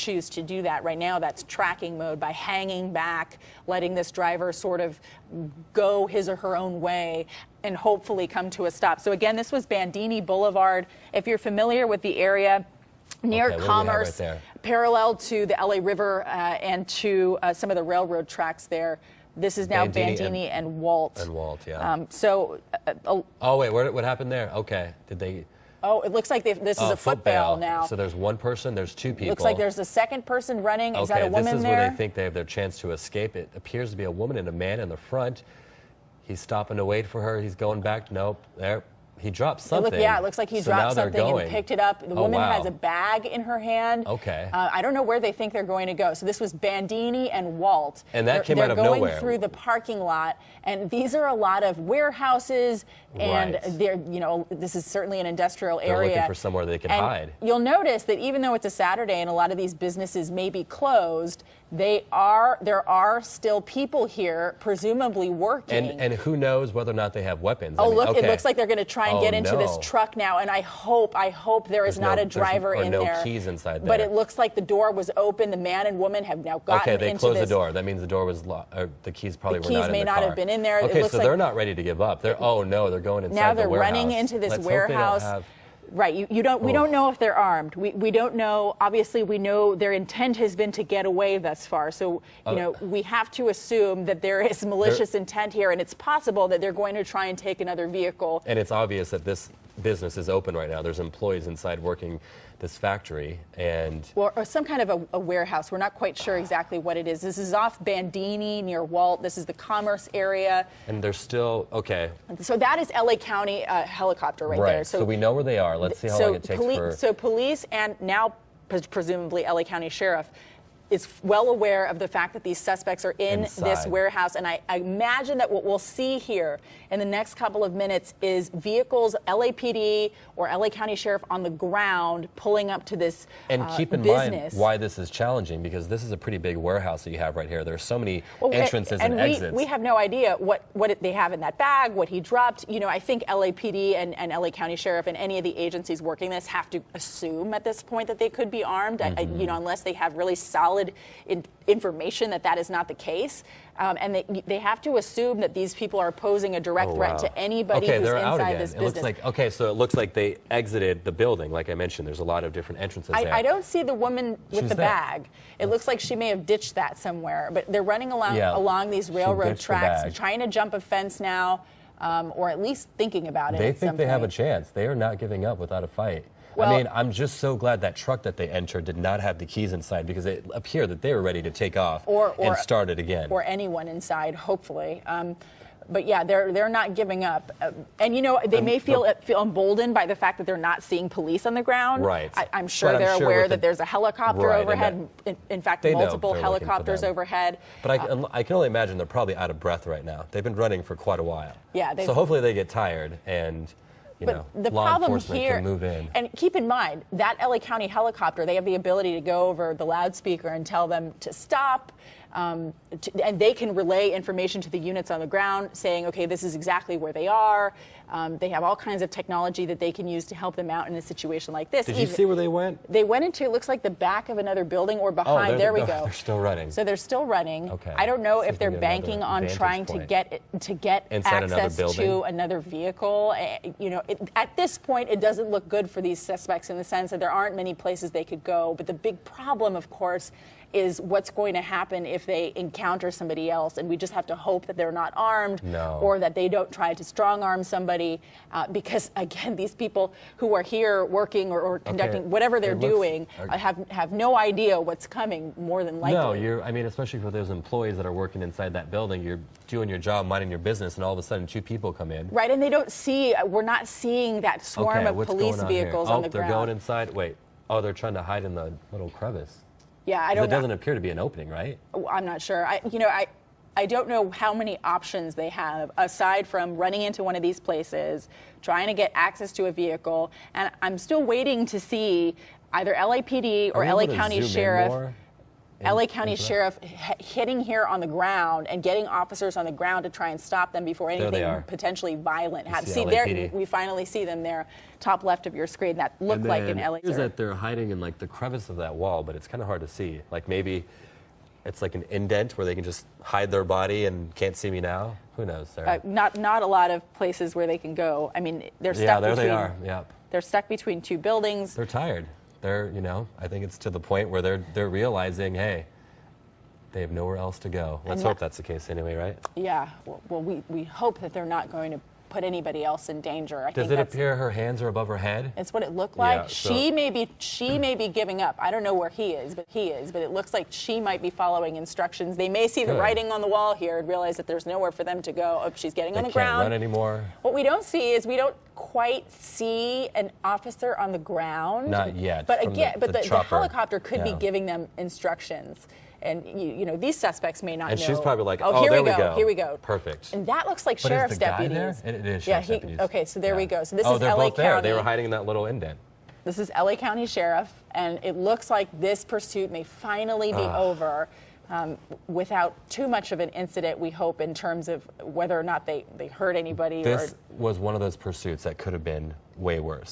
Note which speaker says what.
Speaker 1: choose to do that. Right now, that's tracking mode by hanging back, letting this driver sort of go his or her own way and hopefully come to a stop. So again, this was Bandini Boulevard. If you're familiar with the area, near Commerce, right, parallel to the LA River and to some of the railroad tracks there. This is now Bandini and Walt.
Speaker 2: And Walt, yeah.
Speaker 1: Oh,
Speaker 2: wait, what happened there? Okay, did they...
Speaker 1: Oh, it looks like this is a foot bail now.
Speaker 2: So there's one person, there's two people.
Speaker 1: Looks like there's a second person running.
Speaker 2: Okay,
Speaker 1: is that a woman there?
Speaker 2: This is where they think they have their chance to escape. It appears to be a woman and a man in the front. He's stopping to wait for her. He's going back. Nope. There. He dropped something.
Speaker 1: It looks like he dropped something and picked it up. The woman has a bag in her hand.
Speaker 2: Okay.
Speaker 1: I don't know where they think they're going to go. So this was Bandini and Walt.
Speaker 2: And that came out of nowhere.
Speaker 1: They're going through the parking lot, and these are a lot of warehouses, and they're, this is certainly an industrial area.
Speaker 2: They're looking for somewhere they can hide.
Speaker 1: You'll notice that even though it's a Saturday and a lot of these businesses may be closed, there are still people here, presumably working.
Speaker 2: And who knows whether or not they have weapons.
Speaker 1: Oh, look, it looks like they're going to try and get into this truck now, and I hope there is not a driver in there.
Speaker 2: No keys inside there.
Speaker 1: But it looks like the door was open. The man and woman have now gotten into this.
Speaker 2: Okay, they closed the door. That means the door was locked. The keys probably were not in the car.
Speaker 1: The keys may not have been in there.
Speaker 2: Okay, so they're not ready to give up. They're going inside the warehouse.
Speaker 1: Now they're running into this warehouse. Right. We don't know if they're armed. We don't know. Obviously, we know their intent has been to get away thus far. So, we have to assume that there is malicious intent here, and it's possible that they're going to try and take another vehicle.
Speaker 2: And it's obvious that this business is open right now. There's employees inside working this factory, or
Speaker 1: some kind of a warehouse. We're not quite sure exactly what it is. This is off Bandini near Walt. This is the Commerce area.
Speaker 2: And they're still, okay.
Speaker 1: So that is LA County helicopter right there.
Speaker 2: So we know where they are. Let's see how long it takes
Speaker 1: So police and now presumably LA County Sheriff is well aware of the fact that these suspects are in this warehouse. And I imagine that what we'll see here in the next couple of minutes is vehicles, LAPD or LA County Sheriff on the ground pulling up to this
Speaker 2: And keep in mind why this is challenging, because this is a pretty big warehouse that you have right here. There's so many entrances and exits.
Speaker 1: We have no idea what they have in that bag, what he dropped. I think LAPD and LA County Sheriff and any of the agencies working this have to assume at this point that they could be armed, unless they have really solid information that is not the case. And they have to assume that these people are posing a direct threat to anybody who's inside this business.
Speaker 2: So it looks like they exited the building. Like I mentioned, there's a lot of different entrances there.
Speaker 1: I don't see the woman with the bag. It looks like she may have ditched that somewhere. But they're running along these railroad tracks, trying to jump a fence now, or at least thinking about it.
Speaker 2: They think they have a chance. They are not giving up without a fight. Well, I'm just so glad that truck that they entered did not have the keys inside, because it appeared that they were ready to take off and start it again.
Speaker 1: Or anyone inside, hopefully. But yeah, they're not giving up. And they may feel emboldened by the fact that they're not seeing police on the ground.
Speaker 2: Right.
Speaker 1: I'm sure they're aware that there's a helicopter overhead. In fact, multiple helicopters overhead.
Speaker 2: But I can only imagine they're probably out of breath right now. They've been running for quite a while.
Speaker 1: Yeah.
Speaker 2: So hopefully they get tired and
Speaker 1: the
Speaker 2: law
Speaker 1: problem
Speaker 2: enforcement
Speaker 1: here,
Speaker 2: can move in.
Speaker 1: And keep in mind, that LA County helicopter, they have the ability to go over the loudspeaker and tell them to stop. And they can relay information to the units on the ground saying, okay, this is exactly where they are. They have all kinds of technology that they can use to help them out in a situation like this.
Speaker 2: Did you see where they went?
Speaker 1: They went into, it looks like the back of another building or behind. There we go.
Speaker 2: They're still running.
Speaker 1: So they're still running.
Speaker 2: Okay.
Speaker 1: I don't know if they're banking on trying to get access to another vehicle. At this point, it doesn't look good for these suspects in the sense that there aren't many places they could go. But the big problem, of course, is what's going to happen if they encounter somebody else, and we just have to hope that they're not armed or that they don't try to strong-arm somebody, because again, these people who are here working or conducting whatever they're doing have no idea what's coming, more than likely.
Speaker 2: No, especially for those employees that are working inside that building, you're doing your job, minding your business, and all of a sudden two people come in.
Speaker 1: Right, and we're not seeing that swarm of police vehicles on the ground.
Speaker 2: They're going inside. Wait, they're trying to hide in the little crevice.
Speaker 1: Yeah, I don't know.
Speaker 2: It doesn't appear to be an opening, right?
Speaker 1: I'm not sure. I don't know how many options they have aside from running into one of these places, trying to get access to a vehicle, and I'm still waiting to see either LAPD or LA County Sheriff. LA County Sheriff hitting here on the ground and getting officers on the ground to try and stop them before anything potentially violent happens. See, there we finally see them there, top left of your screen. That looked like an LA.
Speaker 2: Is that they're hiding in like the crevice of that wall, but it's kind of hard to see. Like maybe it's like an indent where they can just hide their body and can't see me now. Who knows, Sarah?
Speaker 1: Not a lot of places where they can go. I mean, they're stuck.
Speaker 2: Yeah, there they are. Yep.
Speaker 1: They're stuck between two buildings.
Speaker 2: They're tired. They're, I think it's to the point where they're realizing, hey, they have nowhere else to go. Let's hope that's the case anyway, right?
Speaker 1: Yeah. Well, we hope that they're not going to put anybody else in danger.
Speaker 2: Does it appear her hands are above her head?
Speaker 1: It's what it looked like. Yeah, she may be giving up. I don't know where he is, but it looks like she might be following instructions. They may see the writing on the wall here and realize that there's nowhere for them to go. Oh, she's getting on the ground.
Speaker 2: They can't run anymore.
Speaker 1: What we don't see is we don't quite see an officer on the ground.
Speaker 2: Not yet.
Speaker 1: But again, the helicopter could be giving them instructions. And these suspects may not know.
Speaker 2: And she's probably like, oh,
Speaker 1: here
Speaker 2: we
Speaker 1: go. Here we go.
Speaker 2: Perfect.
Speaker 1: And that looks like sheriff's deputies.
Speaker 2: There? It is sheriff's deputies.
Speaker 1: Okay, so there we go. So this is
Speaker 2: they're
Speaker 1: LA
Speaker 2: both
Speaker 1: County.
Speaker 2: There. They were hiding in that little indent.
Speaker 1: This is LA County Sheriff, and it looks like this pursuit may finally be over without too much of an incident, we hope, in terms of whether or not they hurt anybody.
Speaker 2: This was one of those pursuits that could have been way worse.